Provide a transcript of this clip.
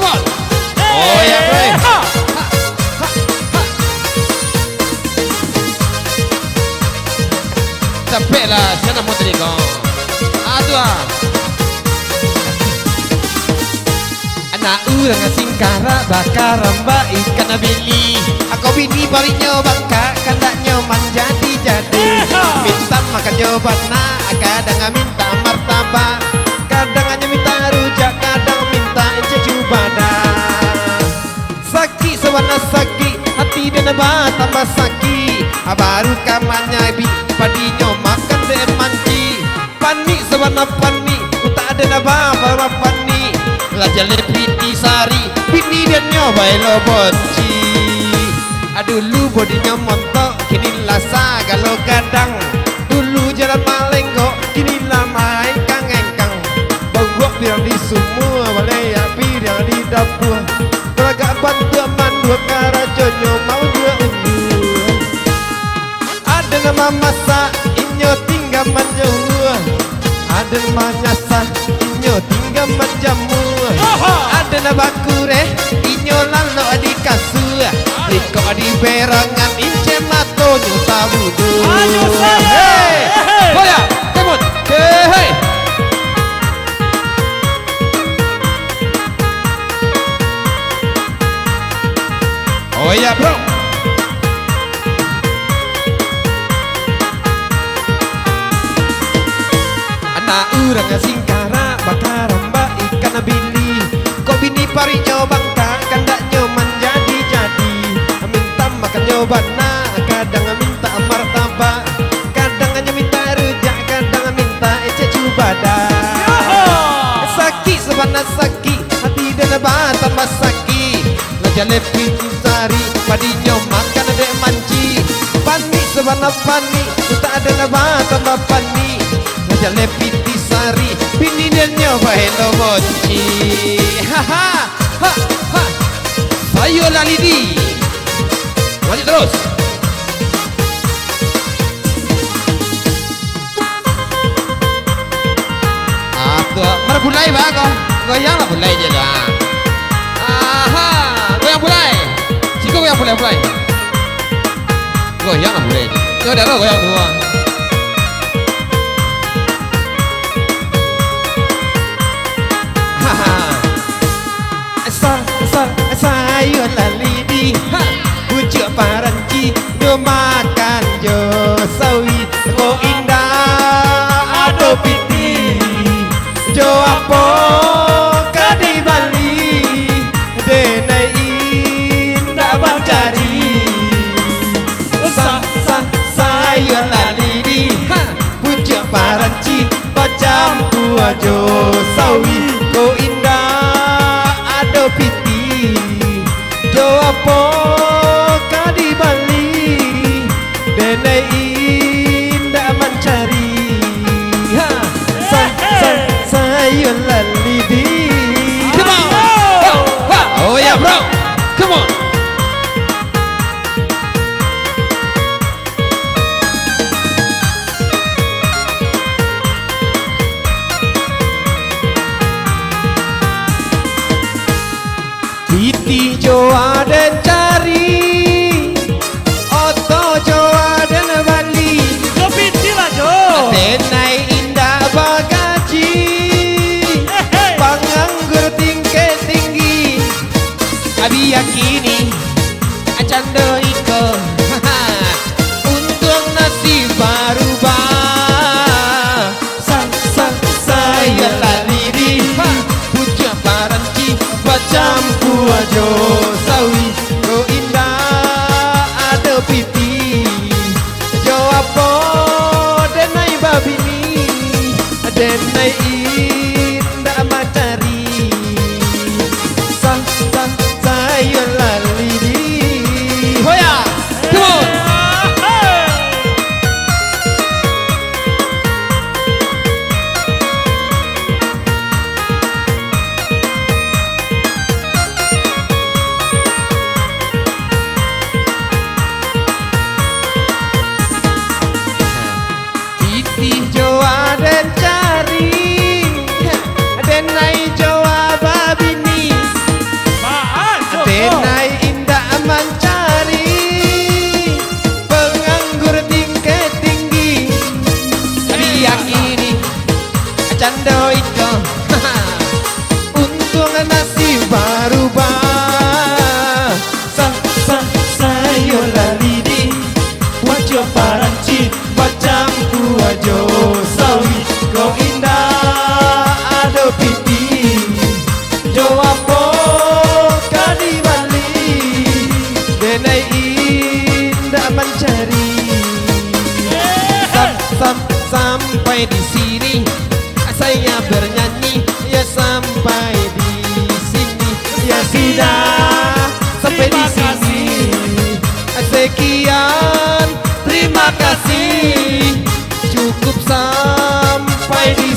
come on. Oh ya bro. Capek lah, saya nak muter kau. Aduh ah. Anak urang singkara bakar ramba ikan abili. Aku bini barinya bangka kandaknya menjadi. Minta makan jawabana, kadang minta martabak, kadang hanya minta rujak, kadang minta cubada. Sakit sewarna sakit, hati dia nambah tambah sakit. Baru kamarnya bi padinya makan deh manci. Panik sewarna panik, tak ada nambah para panik. Lajar dari piti sari, bini dia nyobai lo bonci. Dulu bodinya montok, kini lasa galau gadang. Dulu jalan malenggo, kini lama engkang-engkang. Bogok biar di semua, balai api yang di dapur. Beragak bantu mandua karajonyo mau dua undur. Ada nama masak, inyo tinggal menjauh. Ada nama nyasah, inyo tinggal menjamu. Ada nama kureh, inyo lalu di kasur. Iko di berangan ince mato nyuta budu. Hey, boya, come on, hey. Oh ya bro. Anak urang singkara bakar ramba ikan abili. Kau bini parinya bangka kandaknya menjadi. Minta makan nyobana, kadang minta martabak, kadang hanya minta rujak, kadang minta ecek cubada. Sakit sebenarnya sakit, hati dia nambah tambah sakit. Lajar lepin sari, padinya makan adek manci. Panik sebenarnya panik, tak ada nambah tambah panik. Lajar lepin sari, bini dia nyoba hello bonci. Haha, ha, ha. Ayo Lalidi, lanjut terus. Tuh, mana bulai bang kau? Goyang lah bulai je dah. Aha, goyang bulai. Siko goyang bulai. Goyang lah bulai. Kau dah goyang dua. Haha. Sayur lalidi, bujuk paranci, do makan jo sawi, oh indah ado piti, jo apo kadi Bali, denai indah bang cari, sayur lalidi. Joapo kadi Bali Denai indah mencari Sampai di sini saya bernyanyi ya sampai di sini ya sudah sampai di sini sekian terima kasih cukup sampai di